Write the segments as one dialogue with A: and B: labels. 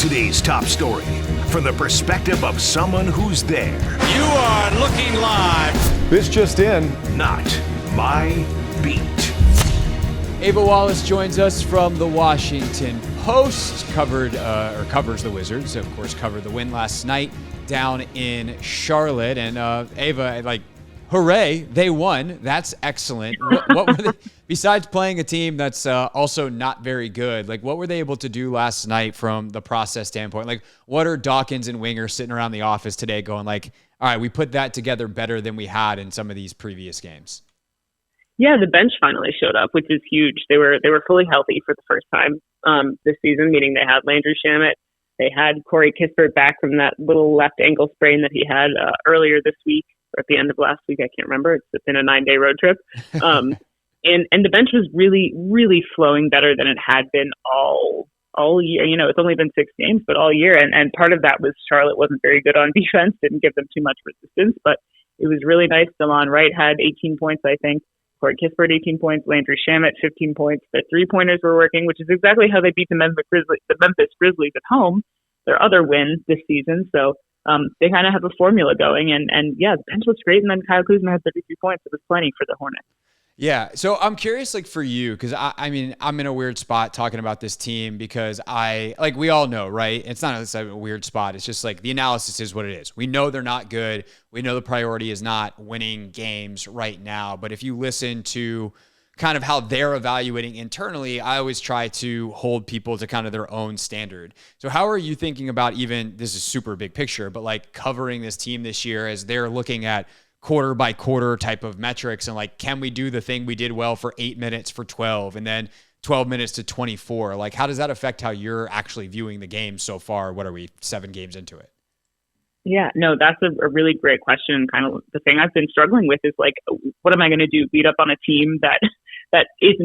A: Today's top story from the perspective of someone who's there.
B: You are looking live.
C: This just in.
A: Not my beat.
D: Ava Wallace joins us from the Washington Post, covers the Wizards, of course, covered the win last night down in Charlotte. And Ava, hooray, they won. That's excellent. What were they, besides playing a team that's also not very good, what were they able to do last night from the process standpoint? What are Dawkins and Winger sitting around the office today going all right, we put that together better than we had in some of these previous games?
E: Yeah, the bench finally showed up, which is huge. They were fully healthy for the first time this season, meaning they had Landry Shamet. They had Corey Kispert back from that little left ankle sprain that he had earlier this week, or at the end of last week. I can't remember. It's been a 9-day road trip. And the bench was really, really flowing better than it had been all year. It's only been 6 games, but all year. And part of that was Charlotte wasn't very good on defense, didn't give them too much resistance, but it was really nice. DeLon Wright had 18 points, I think. Corey Kispert, 18 points. Landry Shamet, 15 points. Their three-pointers were working, which is exactly how they beat the Memphis Grizzlies at home, their other win this season. So they kind of have a formula going. And yeah, the bench looks great. And then Kyle Kuzma had 33 points. It was plenty for the Hornets.
D: Yeah. So I'm curious, for you, because I'm in a weird spot talking about this team because we all know, right? It's not a weird spot. It's just the analysis is what it is. We know they're not good. We know the priority is not winning games right now. But if you listen to kind of how they're evaluating internally, I always try to hold people to kind of their own standard. So how are you thinking about this is super big picture, but covering this team this year as they're looking at quarter by quarter type of metrics and can we do the thing we did well for 8 minutes for 12 and then 12 minutes to 24? How does that affect how you're actually viewing the game so far? What are we, 7 games into it?
E: Yeah, no, that's a really great question. Kind of the thing I've been struggling with is what am I going to do? Beat up on a team that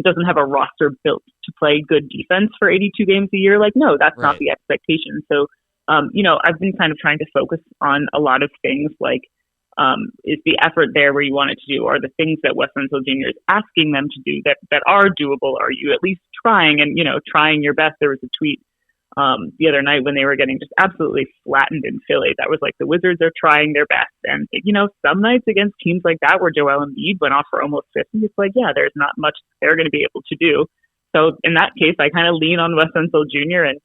E: doesn't have a roster built to play good defense for 82 games a year? No, that's not the expectation. So, I've been kind of trying to focus on a lot of things is the effort there where you want it to do? Are the things that Wes Unseld Jr. is asking them to do that are doable? Are you at least trying and, trying your best? There was a tweet the other night when they were getting just absolutely flattened in Philly. That was the Wizards are trying their best. And, some nights against teams like that where Joel Embiid went off for almost 50, it's there's not much they're going to be able to do. So in that case, I kind of lean on Wes Unseld Jr. and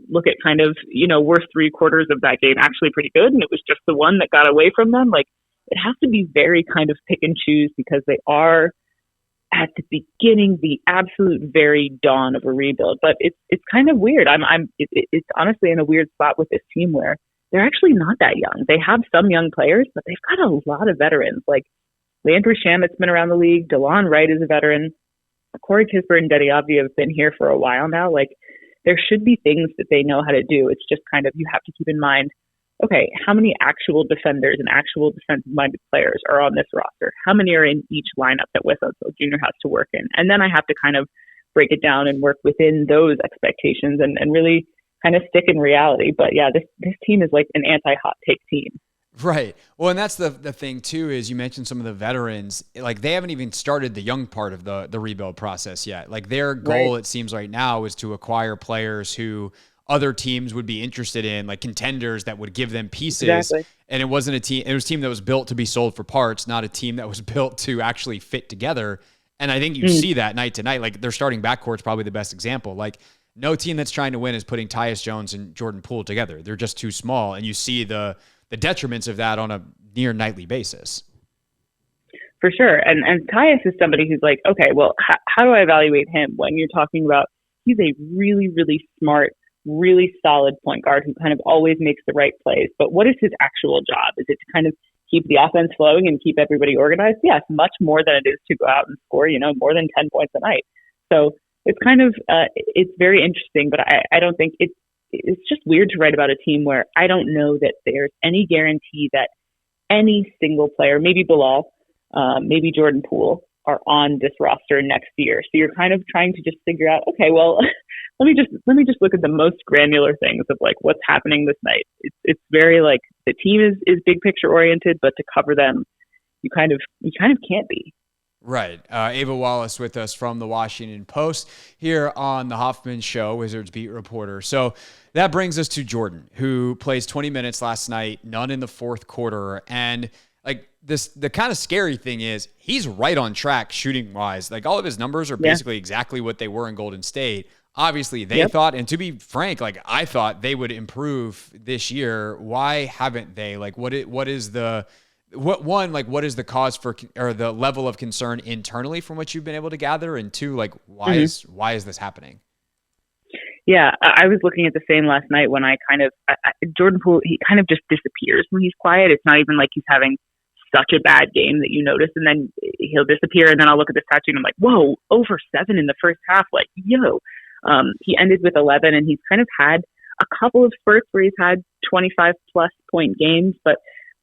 E: look at kind of, were 3/4 of that game actually pretty good, and it was just the one that got away from them. It has to be very kind of pick and choose because they are at the beginning, the absolute very dawn of a rebuild. But it's kind of weird. It's honestly in a weird spot with this team where they're actually not that young. They have some young players, but they've got a lot of veterans. Landry Shamet's been around the league. DeLon Wright is a veteran. Corey Kispert and Dede Avdija have been here for a while now. There should be things that they know how to do. It's just kind of, you have to keep in mind, okay, how many actual defenders and actual defensive-minded players are on this roster? How many are in each lineup that Wes Unseld Jr. has to work in? And then I have to kind of break it down and work within those expectations and really kind of stick in reality. But yeah, this team is an anti-hot take team.
D: Right. Well, and that's the thing too, is you mentioned some of the veterans, they haven't even started the young part of the rebuild process yet. Their goal, It seems right now, is to acquire players who other teams would be interested in, contenders that would give them pieces.
E: Exactly.
D: And it wasn't it was a team that was built to be sold for parts, not a team that was built to actually fit together. And I think you see that night to night. Their starting backcourt's probably the best example. No team that's trying to win is putting Tyus Jones and Jordan Poole together. They're just too small. And you see the detriments of that on a near nightly basis.
E: For sure. And Tyus is somebody who's okay, well, how do I evaluate him when you're talking about he's a really, really smart, really solid point guard who kind of always makes the right plays. But what is his actual job? Is it to kind of keep the offense flowing and keep everybody organized? Yes, much more than it is to go out and score, more than 10 points a night. So it's kind of, it's very interesting, but I don't think it's just weird to write about a team where I don't know that there's any guarantee that any single player, maybe Bilal, maybe Jordan Poole, are on this roster next year. So you're kind of trying to just figure out, okay, well, let me just look at the most granular things of what's happening this night. It's very the team is big picture oriented, but to cover them, you kind of can't be.
D: Right. Ava Wallace with us from the Washington Post here on the Hoffman Show, Wizards beat reporter. So that brings us to Jordan, who plays 20 minutes last night, none in the fourth quarter. And like the kind of scary thing is he's right on track shooting wise. Like all of his numbers are basically exactly what they were in Golden State. Obviously they thought, and to be frank, like I thought they would improve this year. Why haven't they? Like what is the cause for, or the level of concern internally from what you've been able to gather? And two, like why is this happening?
E: Yeah, I was looking at the same last night when Jordan Poole, he kind of just disappears when he's quiet. It's not even like he's having such a bad game that you notice, and then he'll disappear, and then I'll look at the stat sheet and I'm like, whoa, over 7 in the first half. Like, yo. He ended with 11, and he's kind of had a couple of spurts where he's had 25-plus point games, but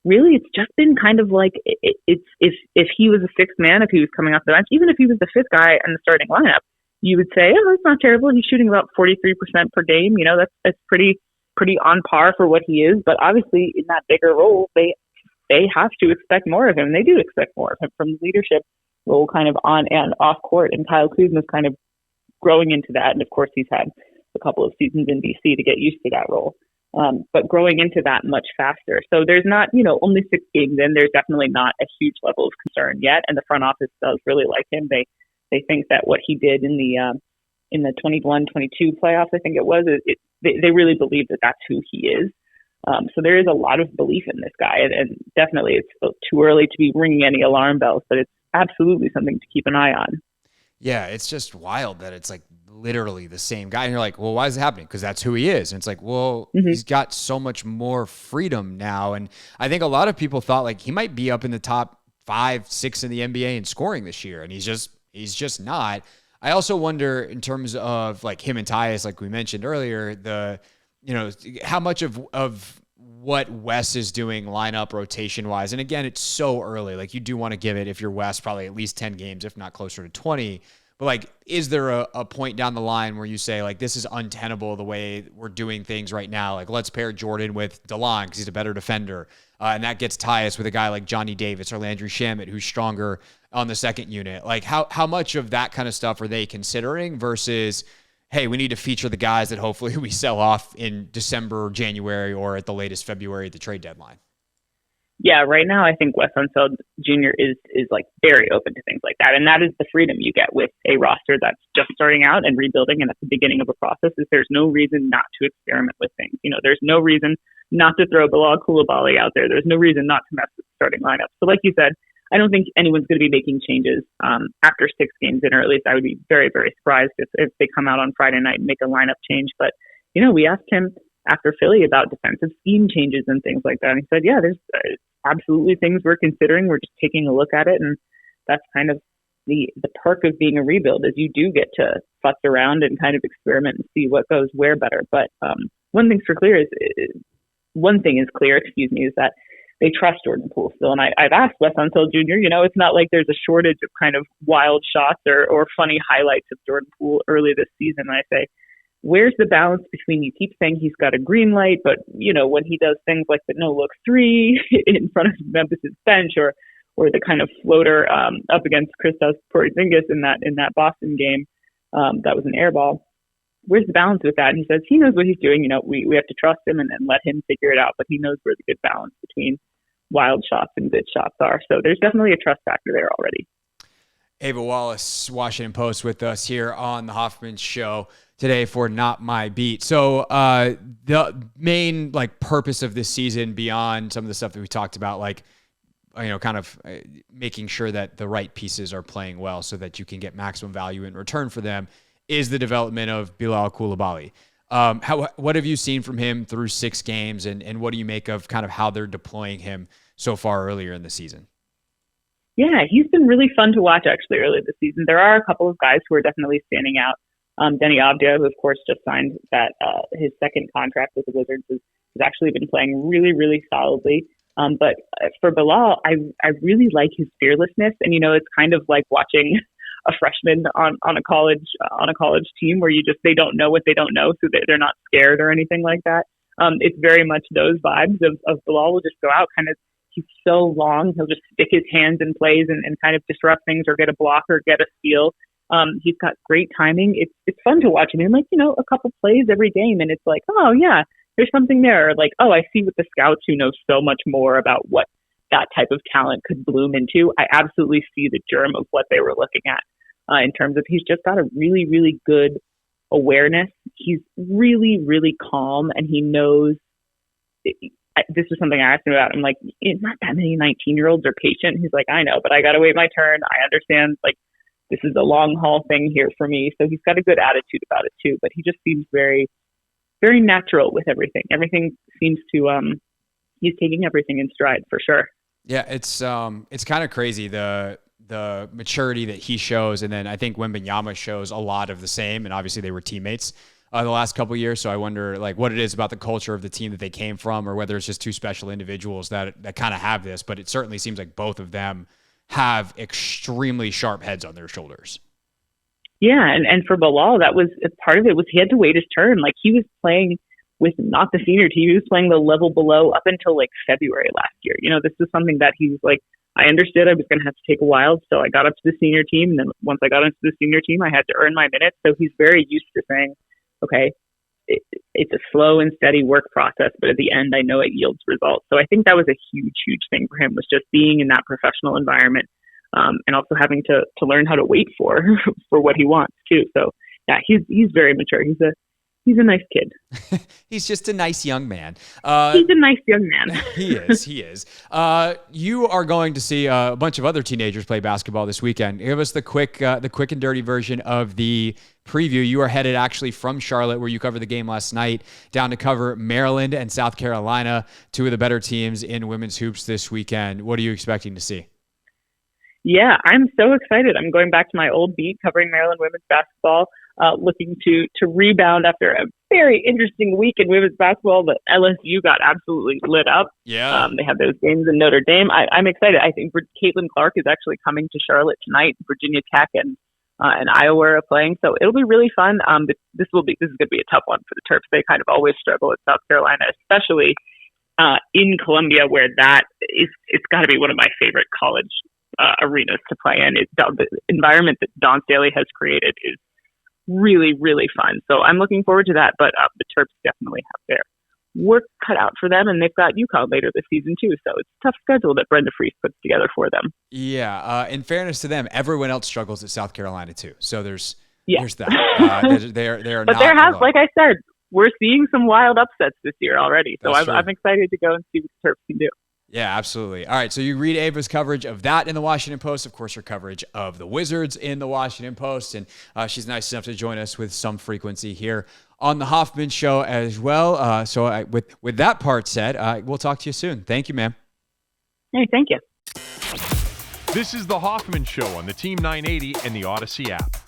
E: really it's just been kind of like it's if he was a sixth man, if he was coming off the bench, even if he was the fifth guy in the starting lineup, you would say, oh, that's not terrible. He's shooting about 43% per game. You know, that's pretty on par for what he is. But obviously, in that bigger role, they have to expect more of him. They do expect more of him from the leadership role, kind of on and off court. And Kyle Kuzma's kind of growing into that. And of course, he's had a couple of seasons in DC to get used to that role. But growing into that much faster. So there's not, only 6 games in, there's definitely not a huge level of concern yet. And the front office does really like him. They think that what he did in the 21-22 playoffs, I think it was, they really believe that that's who he is. So there is a lot of belief in this guy, and definitely it's still too early to be ringing any alarm bells, but it's absolutely something to keep an eye on.
D: Yeah, it's just wild that it's like literally the same guy. And you're like, well, why is it happening? Because that's who he is. And it's like, well, he's got so much more freedom now. And I think a lot of people thought like he might be up in the top 5, 6 in the NBA in scoring this year. And he's just not. I also wonder in terms of like him and Tyus, like we mentioned earlier, how much of what Wes is doing lineup rotation wise. And again, it's so early. Like you do want to give it, if you're Wes, probably at least 10 games, if not closer to 20. But like, is there a point down the line where you say like, this is untenable the way we're doing things right now? Like let's pair Jordan with DeLon because he's a better defender. And that gets Tyus with a guy like Johnny Davis or Landry Shamet, who's stronger on the second unit. Like how much of that kind of stuff are they considering versus, hey, we need to feature the guys that hopefully we sell off in December, January, or at the latest February at the trade deadline?
E: Yeah, right now I think Wes Unseld Jr. is like very open to things like that. And that is the freedom you get with a roster that's just starting out and rebuilding and at the beginning of a process. Is there's no reason not to experiment with things. There's no reason not to throw Bilal Coulibaly out there. There's no reason not to mess with the starting lineup. So like you said, I don't think anyone's going to be making changes after 6 games in, or at least I would be very, very surprised if they come out on Friday night and make a lineup change. But, we asked him after Philly about defensive scheme changes and things like that. And he said, yeah, there's absolutely things we're considering. We're just taking a look at it. And that's kind of the perk of being a rebuild, is you do get to fuss around and kind of experiment and see what goes where better. But one thing is clear, is that they trust Jordan Poole still. And I've asked Wes Unseld Jr., it's not like there's a shortage of kind of wild shots or funny highlights of Jordan Poole early this season. And I say, where's the balance between, you keep saying he's got a green light, but, when he does things like the no-look 3 in front of Memphis's bench or the kind of floater up against Kristaps Porzingis in that Boston game, that was an air ball. Where's the balance with that? And he says he knows what he's doing. We have to trust him and let him figure it out, but he knows where the good balance between wild shots and good shots are. So there's definitely a trust factor there already.
D: Ava Wallace, Washington Post, with us here on the Hoffman Show today for Not My Beat. So the main purpose of this season, beyond some of the stuff that we talked about, kind of making sure that the right pieces are playing well so that you can get maximum value in return for them, is the development of Bilal Coulibaly. What have you seen from him through 6 games, and what do you make of kind of how they're deploying him so far earlier in the season?
E: Yeah, he's been really fun to watch actually earlier this season. There are a couple of guys who are definitely standing out. Denny Avdia, who of course just signed that his second contract with the Wizards, has actually been playing really, really solidly. But for Bilal, I really like his fearlessness, and it's kind of like watching a freshman on a college team where they don't know what they don't know, so they're not scared or anything like that. It's very much those vibes of Bilal will just go out, kind of He's so long. He'll just stick his hands in plays and kind of disrupt things or get a block or get a steal. He's got great timing. It's fun to watch him in, like, a couple plays every game. And it's like, oh, yeah, there's something there. Or like, oh, I see what the scouts who know so much more about what that type of talent could bloom into. I absolutely see the germ of what they were looking at in terms of he's just got a really, really good awareness. He's really, really calm, and he knows. This is something I asked him about. I'm like, not that many 19-year-olds are patient. He's like, I know, but I got to wait my turn. I understand. Like, this is a long haul thing here for me. So he's got a good attitude about it too. But he just seems very, very natural with everything. Everything seems to he's taking everything in stride for sure.
D: Yeah, it's kind of crazy the maturity that he shows, and then I think Wembanyama shows a lot of the same. And obviously they were teammates the last couple of years. So I wonder like what it is about the culture of the team that they came from, or whether it's just two special individuals that kind of have this, but it certainly seems like both of them have extremely sharp heads on their shoulders.
E: Yeah. And for Bilal, that was part of it was he had to wait his turn. Like he was playing with not the senior team. He was playing the level below up until like February last year. This was something that he was like, I understood I was going to have to take a while. So I got up to the senior team. And then once I got into the senior team, I had to earn my minutes. So he's very used to saying, okay, it's a slow and steady work process, but at the end, I know it yields results. So I think that was a huge, huge thing for him, was just being in that professional environment, and also having to learn how to wait for what he wants too. So yeah, he's very mature. He's a nice kid.
D: He's just a nice young man.
E: He's a nice young man.
D: He is. You are going to see a bunch of other teenagers play basketball this weekend. Give us the quick and dirty version of the preview. You are headed actually from Charlotte, where you covered the game last night, down to cover Maryland and South Carolina, two of the better teams in women's hoops this weekend. What are you expecting to see?
E: Yeah, I'm so excited. I'm going back to my old beat covering Maryland women's basketball, looking to rebound after a very interesting week in women's basketball. But LSU got absolutely lit up.
D: Yeah.
E: They have those games in Notre Dame. I'm excited. I think Caitlin Clark is actually coming to Charlotte tonight. Virginia Tech and Iowa are playing, so it'll be really fun. But this is going to be a tough one for the Terps. They kind of always struggle at South Carolina, especially in Columbia, where it's got to be one of my favorite college arenas to play in. The environment that Dawn Staley has created is really, really fun. So I'm looking forward to that. But the Terps definitely have their work cut out for them, and they've got UConn later this season too. So it's a tough schedule that Brenda Freese puts together for them.
D: Yeah. In fairness to them, everyone else struggles at South Carolina too. So there's that. They're
E: but
D: not
E: there has,
D: alone.
E: like I said, we're seeing some wild upsets this year already. So
D: That's true.
E: I'm excited to go and see what the Terps can do.
D: Yeah, absolutely. All right, so you read Ava's coverage of that in the Washington Post, of course, her coverage of the Wizards in the Washington Post, and she's nice enough to join us with some frequency here on the Hoffman Show as well. So with that part said, we'll talk to you soon. Thank you, ma'am.
E: Hey, thank you.
C: This is the Hoffman Show on the Team 980 and the Odyssey app.